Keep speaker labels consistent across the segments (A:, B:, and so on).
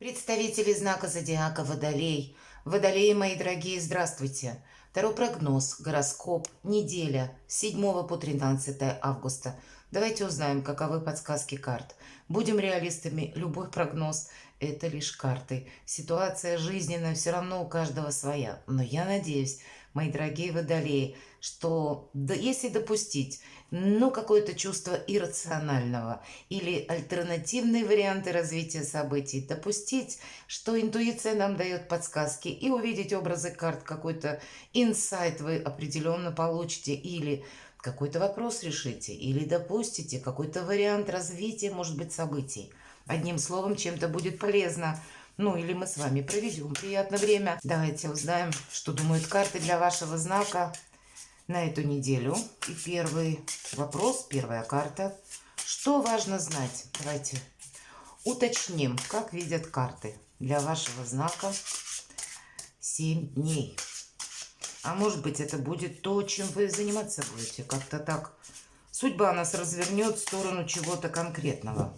A: Представители знака зодиака Водолей. Водолеи, мои дорогие, здравствуйте. Второй прогноз, гороскоп, неделя с 7 по 13 августа. Давайте узнаем, каковы подсказки карт. Будем реалистами, любой прогноз – это лишь карты. Ситуация жизненная все равно у каждого своя. Но я надеюсь, мои дорогие Водолеи, что если допустить, какое-то чувство иррационального или альтернативные варианты развития событий, допустить, что интуиция нам дает подсказки и увидеть образы карт, какой-то инсайт вы определенно получите или какой-то вопрос решите, или допустите какой-то вариант развития, может быть, событий. Одним словом, чем-то будет полезно. Или мы с вами проведем приятное время. Давайте узнаем, что думают карты для вашего знака на эту неделю. И первый вопрос, первая карта. Что важно знать? Давайте уточним, как видят карты для вашего знака 7 дней. А может быть, это будет то, чем вы заниматься будете. Как-то так судьба нас развернет в сторону чего-то конкретного.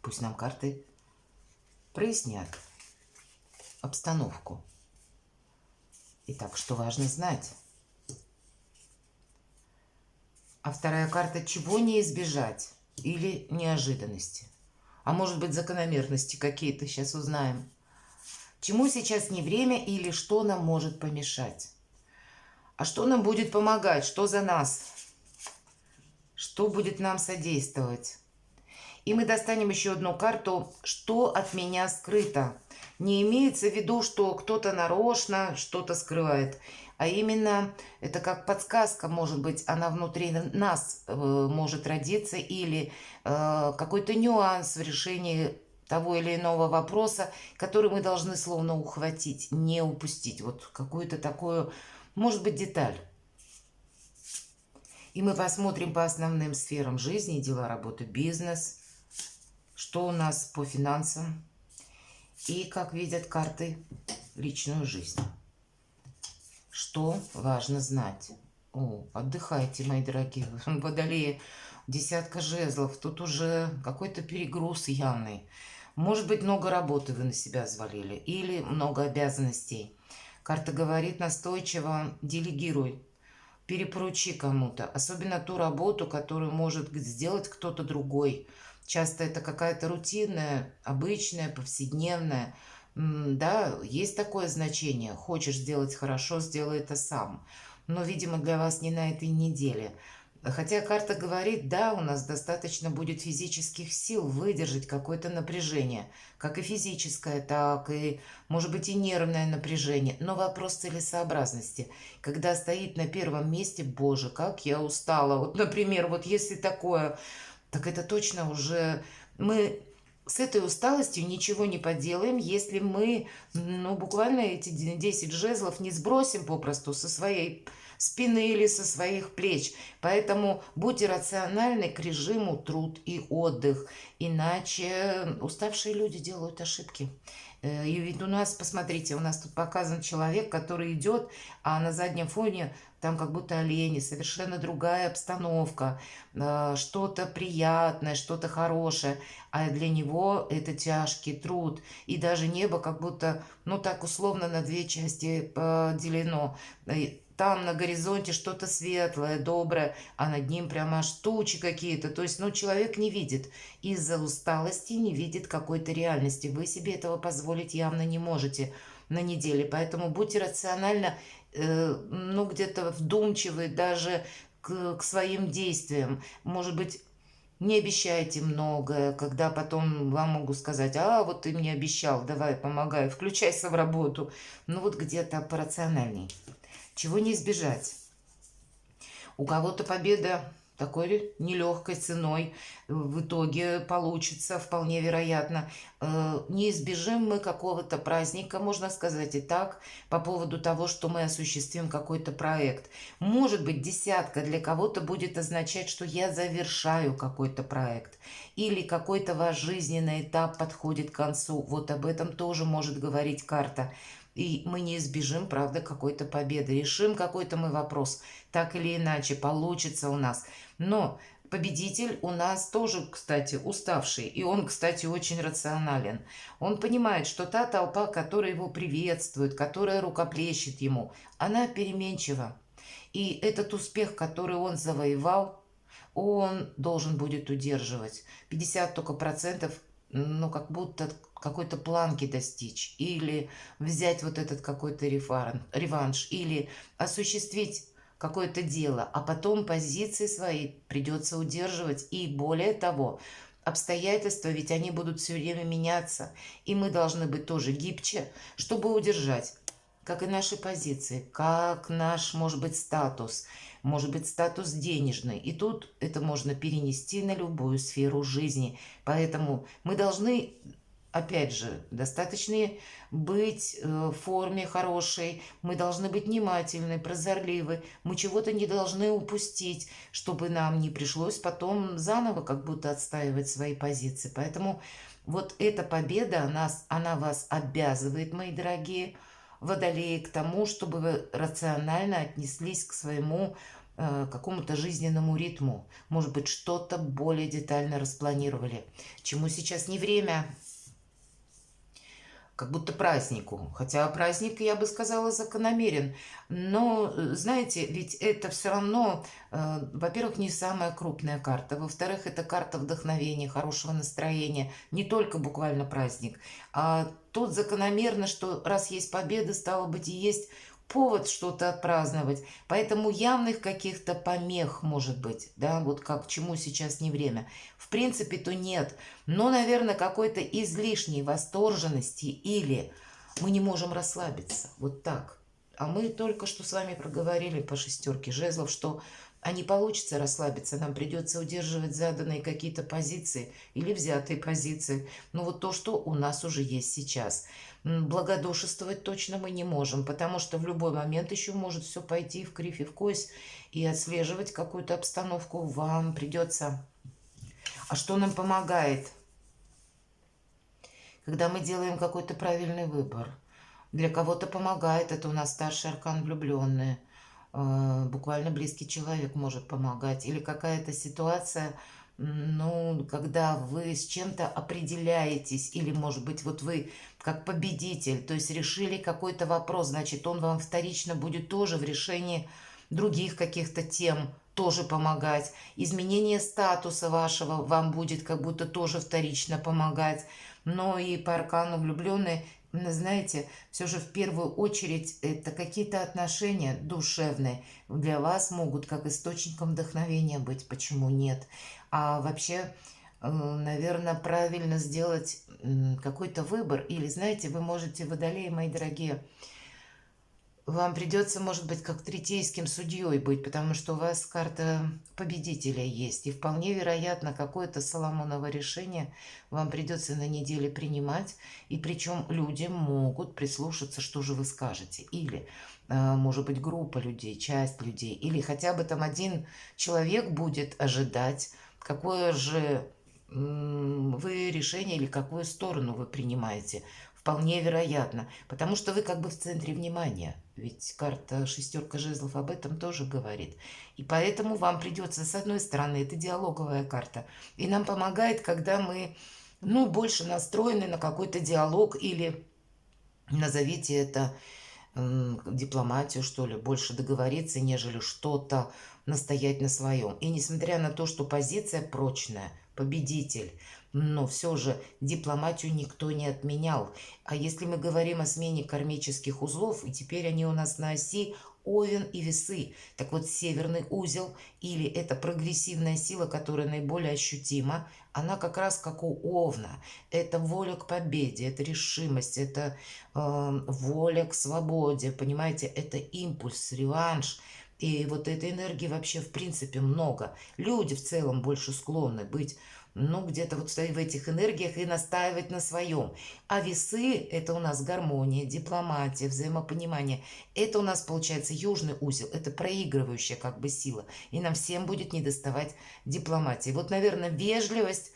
A: Пусть нам карты прояснят обстановку. Итак, что важно знать? А вторая карта – чего не избежать или неожиданности. А может быть, закономерности какие-то, сейчас узнаем. Чему сейчас не время или что нам может помешать? А что нам будет помогать? Что за нас? Что будет нам содействовать? И мы достанем еще одну карту «Что от меня скрыто?». Не имеется в виду, что кто-то нарочно что-то скрывает, а именно это как подсказка, может быть, она внутри нас может родиться, или какой-то нюанс в решении того или иного вопроса, который мы должны словно ухватить, не упустить. Вот какую-то такую, может быть, деталь. И мы посмотрим по основным сферам жизни: дела, работа, бизнес, что у нас по финансам и как видят карты личную жизнь. Что важно знать? Отдыхайте, мои дорогие Водолеи. Десятка жезлов. Тут уже какой-то перегруз явный. Может быть, много работы вы на себя взвалили или много обязанностей. Карта говорит настойчиво: делегируй, перепоручи кому-то. Особенно ту работу, которую может сделать кто-то другой. Часто это какая-то рутинная, обычная, повседневная. Да, есть такое значение. Хочешь сделать хорошо, сделай это сам. Но, видимо, для вас не на этой неделе. Хотя карта говорит, да, у нас достаточно будет физических сил выдержать какое-то напряжение. Как и физическое, так и, может быть, и нервное напряжение. Но вопрос целесообразности. Когда стоит на первом месте: боже, как я устала. Вот, например, вот если такое, так это точно уже мы с этой усталостью ничего не поделаем, если мы, буквально эти 10 жезлов не сбросим попросту со своей спины или со своих плеч. Поэтому будьте рациональны к режиму труд и отдых. Иначе уставшие люди делают ошибки. И ведь у нас, посмотрите, у нас тут показан человек, который идет, а на заднем фоне там как будто олени, совершенно другая обстановка, что-то приятное, что-то хорошее, а для него это тяжкий труд. И даже небо как будто, так условно на две части поделено. Там на горизонте что-то светлое, доброе, а над ним прямо аж тучи какие-то. То есть, человек не видит, из-за усталости не видит какой-то реальности. Вы себе этого позволить явно не можете на неделе. Поэтому будьте рационально, где-то вдумчивы даже к своим действиям. Может быть, не обещайте многое, когда потом вам могут сказать: вот ты мне обещал, давай, помогай, включайся в работу. Где-то порациональней. Чего не избежать? У кого-то победа такой нелегкой ценой в итоге получится, вполне вероятно. Не избежим мы какого-то праздника, можно сказать и так, по поводу того, что мы осуществим какой-то проект. Может быть, десятка для кого-то будет означать, что я завершаю какой-то проект. Или какой-то ваш жизненный этап подходит к концу. Вот об этом тоже может говорить карта. И мы не избежим, правда, какой-то победы. Решим какой-то мы вопрос, так или иначе, получится у нас. Но Победитель у нас тоже, кстати, уставший. И он, кстати, очень рационален. Он понимает, что та толпа, которая его приветствует, которая рукоплещет ему, она переменчива. И этот успех, который он завоевал, он должен будет удерживать. 50 только процентов, ну, как будто какой-то планки достичь. Или взять вот этот какой-то реванш. Или осуществить какое-то дело. А потом позиции свои придется удерживать. И более того, обстоятельства, ведь они будут все время меняться. И мы должны быть тоже гибче, чтобы удержать как и наши позиции, как наш, может быть, статус денежный. И тут это можно перенести на любую сферу жизни. Поэтому мы должны, опять же, достаточно быть в форме хорошей, мы должны быть внимательны, прозорливы, мы чего-то не должны упустить, чтобы нам не пришлось потом заново как будто отстаивать свои позиции. Поэтому вот эта победа, она вас обязывает, мои дорогие водолеи, к тому, чтобы вы рационально отнеслись к своему какому-то жизненному ритму. Может быть, что-то более детально распланировали. Чему сейчас не время, как будто празднику. Хотя праздник, я бы сказала, закономерен. Но, знаете, ведь это все равно, во-первых, не самая крупная карта. Во-вторых, это карта вдохновения, хорошего настроения. Не только буквально праздник. А тут закономерно, что раз есть победа, стало быть, и есть повод что-то отпраздновать. Поэтому явных каких-то помех, может быть, да, вот как чему сейчас не время. В принципе-то нет. Но, наверное, какой-то излишней восторженности или мы не можем расслабиться. Вот так. А мы только что с вами проговорили по шестерке жезлов, что не получится расслабиться, нам придется удерживать заданные какие-то позиции или взятые позиции. Ну вот то, что у нас уже есть сейчас. Благодушествовать точно мы не можем, потому что в любой момент еще может все пойти в кривь и в кость, и отслеживать какую-то обстановку вам придется. А что нам помогает? Когда мы делаем какой-то правильный выбор. Для кого-то помогает, это у нас старший аркан влюбленные. Буквально близкий человек может помогать. Или какая-то ситуация, ну, когда вы с чем-то определяетесь, или, может быть, вот вы как победитель, то есть решили какой-то вопрос, значит, он вам вторично будет тоже в решении других каких-то тем тоже помогать. Изменение статуса вашего вам будет как будто тоже вторично помогать. Но и по аркану влюбленные, знаете, все же в первую очередь это какие-то отношения душевные для вас могут как источником вдохновения быть, почему нет. А вообще, наверное, правильно сделать какой-то выбор. Или, знаете, вы можете, водолеи, мои дорогие, вам придется, может быть, как третейским судьей быть, потому что у вас карта победителя есть. И вполне вероятно, какое-то Соломоново решение вам придется на неделе принимать. И причем люди могут прислушаться, что же вы скажете. Или, может быть, группа людей, часть людей. Или хотя бы там один человек будет ожидать, какое же вы решение или какую сторону вы принимаете. Вполне вероятно, потому что вы как бы в центре внимания. Ведь карта шестерка жезлов об этом тоже говорит. И поэтому вам придется, с одной стороны, это диалоговая карта. И нам помогает, когда мы, ну, больше настроены на какой-то диалог или назовите это дипломатию, что ли, больше договориться, нежели что-то настоять на своем. И несмотря на то, что позиция прочная, победитель, но все же дипломатию никто не отменял. А если мы говорим о смене кармических узлов, и теперь они у нас на оси Овен и Весы, так вот северный узел, или это прогрессивная сила, которая наиболее ощутима, она как раз как у Овна. Это воля к победе, это решимость, это воля к свободе, понимаете, это импульс, реванш. И вот этой энергии вообще в принципе много. Люди в целом больше склонны быть, ну, где-то вот в этих энергиях и настаивать на своем. А весы – это у нас гармония, дипломатия, взаимопонимание. Это у нас получается южный узел, это проигрывающая как бы сила. И нам всем будет недоставать дипломатии. Вот, наверное, вежливость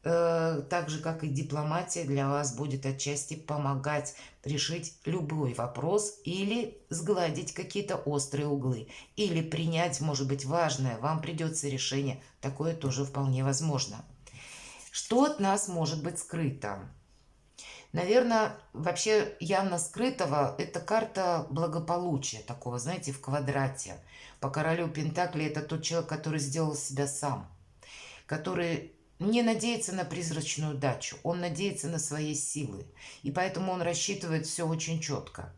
A: так же, как и дипломатия, для вас будет отчасти помогать решить любой вопрос или сгладить какие-то острые углы, или принять, может быть, важное, вам придется решение. Такое тоже вполне возможно. Что от нас может быть скрыто? Наверное, вообще явно скрытого это карта благополучия такого, знаете, в квадрате. По королю Пентакли это тот человек, который сделал себя сам, который не надеется на призрачную удачу, он надеется на свои силы, и поэтому он рассчитывает все очень четко.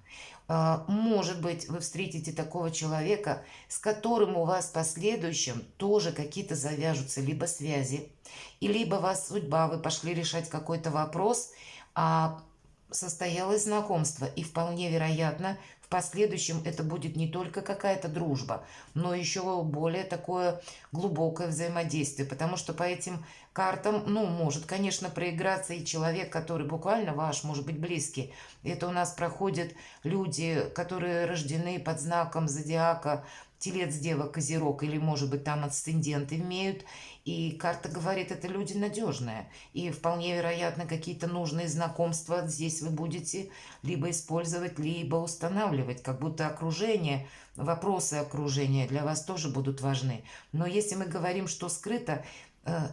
A: Может быть, вы встретите такого человека, с которым у вас в последующем тоже какие-то завяжутся либо связи, и либо вас судьба, вы пошли решать какой-то вопрос, а состоялось знакомство, и вполне вероятно, в последующем это будет не только какая-то дружба, но еще более такое глубокое взаимодействие, потому что по этим картам, ну, может, конечно, проиграться и человек, который буквально ваш, может быть, близкий. Это у нас проходят люди, которые рождены под знаком зодиака Телец, Дева, Козерог, или, может быть, там асценденты имеют. И карта говорит, это люди надежные. И вполне вероятно, какие-то нужные знакомства здесь вы будете либо использовать, либо устанавливать. Как будто окружение, вопросы окружения для вас тоже будут важны. Но если мы говорим, что скрыто,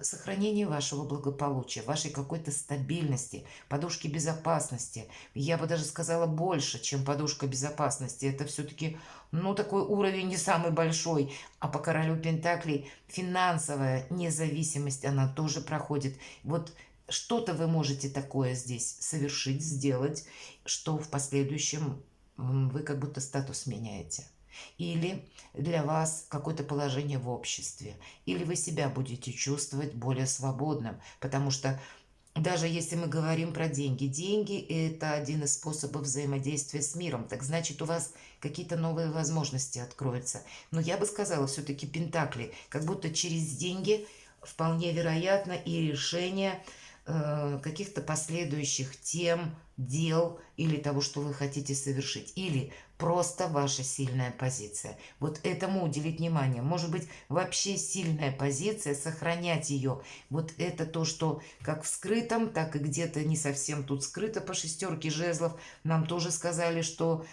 A: сохранение вашего благополучия, вашей какой-то стабильности, подушки безопасности. Я бы даже сказала больше, чем подушка безопасности. Это все-таки, ну, такой уровень не самый большой. А по королю Пентаклей финансовая независимость, она тоже проходит. Вот что-то вы можете такое здесь совершить, сделать, что в последующем вы как будто статус меняете. Или для вас какое-то положение в обществе, или вы себя будете чувствовать более свободным, потому что даже если мы говорим про деньги, деньги – это один из способов взаимодействия с миром, так значит, у вас какие-то новые возможности откроются. Но я бы сказала, все-таки Пентакли, как будто через деньги вполне вероятно и решение каких-то последующих тем, дел или того, что вы хотите совершить. Или просто ваша сильная позиция. Вот этому уделить внимание. Может быть, вообще сильная позиция, сохранять ее. Вот это то, что как в скрытом, так и где-то не совсем тут скрыто по шестерке жезлов. Нам тоже сказали, что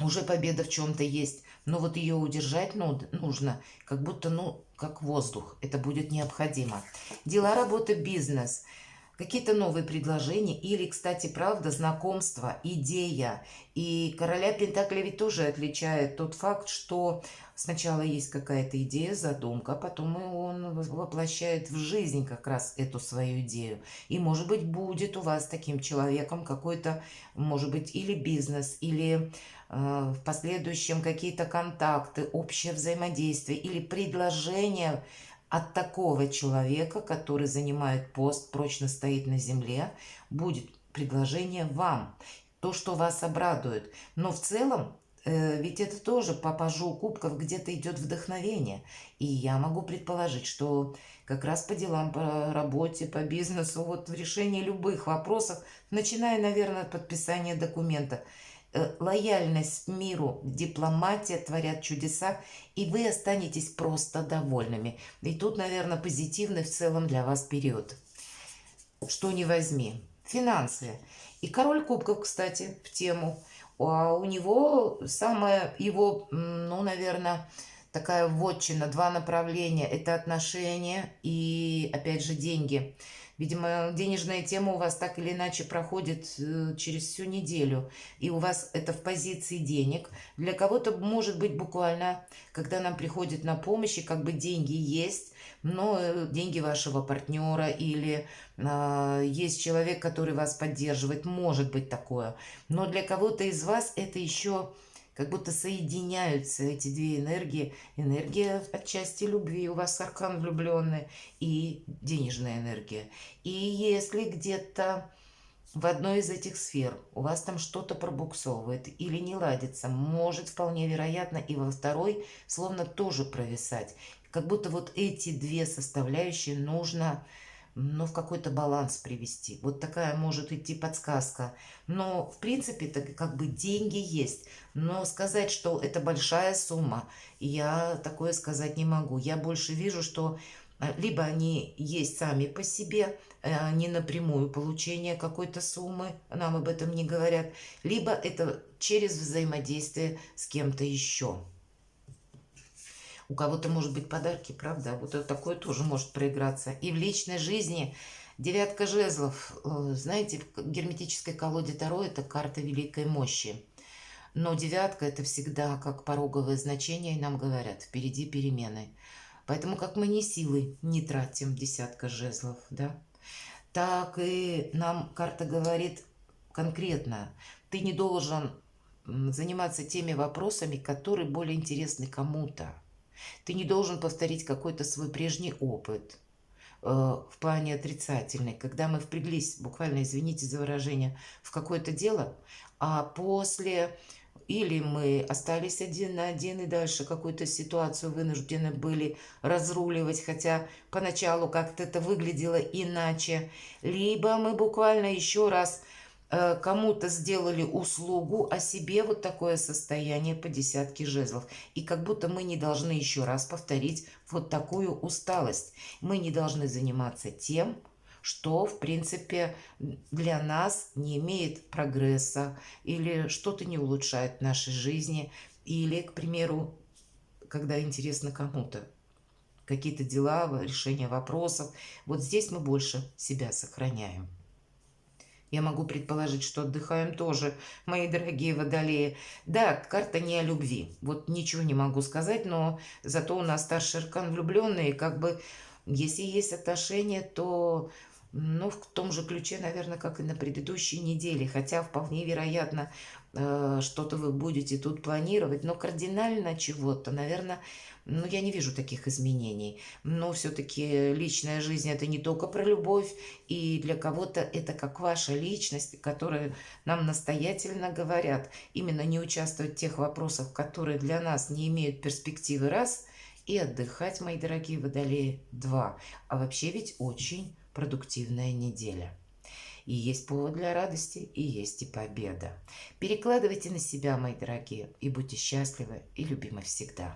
A: уже победа в чем-то есть, но вот ее удержать нужно, как будто, ну, как воздух. Это будет необходимо. Дела, работа, бизнес. Какие-то новые предложения или, кстати, правда, знакомство, идея. И короля Пентакля ведь тоже отличает тот факт, что сначала есть какая-то идея, задумка, а потом он воплощает в жизнь как раз эту свою идею. И, может быть, будет у вас таким человеком какой-то, может быть, или бизнес, или в последующем какие-то контакты, общее взаимодействие или предложение от такого человека, который занимает пост, прочно стоит на земле, будет предложение вам, то, что вас обрадует. Но в целом, ведь это тоже по пажу кубков где-то идет вдохновение. И я могу предположить, что как раз по делам, по работе, по бизнесу, вот в решении любых вопросов, начиная, наверное, от подписания документа, лояльность миру, дипломатия творят чудеса, и вы останетесь просто довольными. И тут, наверное, позитивный в целом для вас период. Что не возьми. Финансы. И король кубков, кстати, в тему. А у него самое его, ну, наверное, такая вотчина, два направления. Это отношения и, опять же, деньги. Видимо, денежная тема у вас так или иначе проходит через всю неделю. И у вас это в позиции денег. Для кого-то может быть буквально, когда нам приходит на помощь, и как бы деньги есть, но деньги вашего партнера или есть человек, который вас поддерживает. Может быть такое. Но для кого-то из вас это еще как будто соединяются эти две энергии. Энергия отчасти любви, у вас аркан влюбленный, и денежная энергия. И если где-то в одной из этих сфер у вас там что-то пробуксовывает или не ладится, может вполне вероятно и во второй словно тоже провисать. Как будто вот эти две составляющие нужно, ну, в какой-то баланс привести. Вот такая может идти подсказка. Но, в принципе, это как бы деньги есть. Но сказать, что это большая сумма, я такое сказать не могу. Я больше вижу, что Либо они есть сами по себе, не напрямую получение какой-то суммы, нам об этом не говорят, либо это через взаимодействие с кем-то еще. У кого-то может быть подарки, правда? Вот это такое тоже может проиграться. И в личной жизни девятка жезлов. Знаете, в герметической колоде Таро это карта великой мощи. Но девятка это всегда как пороговое значение, и нам говорят, впереди перемены. Поэтому как мы ни силы не тратим, десятка жезлов, да, так и нам карта говорит конкретно, ты не должен заниматься теми вопросами, которые более интересны кому-то. Ты не должен повторить какой-то свой прежний опыт в плане отрицательный, когда мы впряглись, буквально, извините за выражение, в какое-то дело, а после или мы остались один на один и дальше какую-то ситуацию вынуждены были разруливать, хотя поначалу как-то это выглядело иначе, либо мы буквально еще раз кому-то сделали услугу, а себе вот такое состояние по десятке жезлов. И как будто мы не должны еще раз повторить вот такую усталость. Мы не должны заниматься тем, что, в принципе, для нас не имеет прогресса или что-то не улучшает в нашей жизни. Или, к примеру, когда интересно кому-то какие-то дела, решение вопросов. Вот здесь мы больше себя сохраняем. Я могу предположить, что отдыхаем тоже, мои дорогие водолеи. Да, карта не о любви. Вот ничего не могу сказать, но зато у нас старший аркан влюбленные. Как бы, если есть отношения, то ну, в том же ключе, наверное, как и на предыдущей неделе. Хотя вполне вероятно, что-то вы будете тут планировать. Но кардинально чего-то, наверное, ну, я не вижу таких изменений. Но все-таки личная жизнь – это не только про любовь. И для кого-то это как ваша личность, которая нам настоятельно говорят. Именно не участвовать в тех вопросах, которые для нас не имеют перспективы, раз. И отдыхать, мои дорогие водолеи, два. А вообще ведь очень продуктивная неделя. И есть повод для радости, и есть и победа. Перекладывайте на себя, мои дорогие, и будьте счастливы и любимы всегда.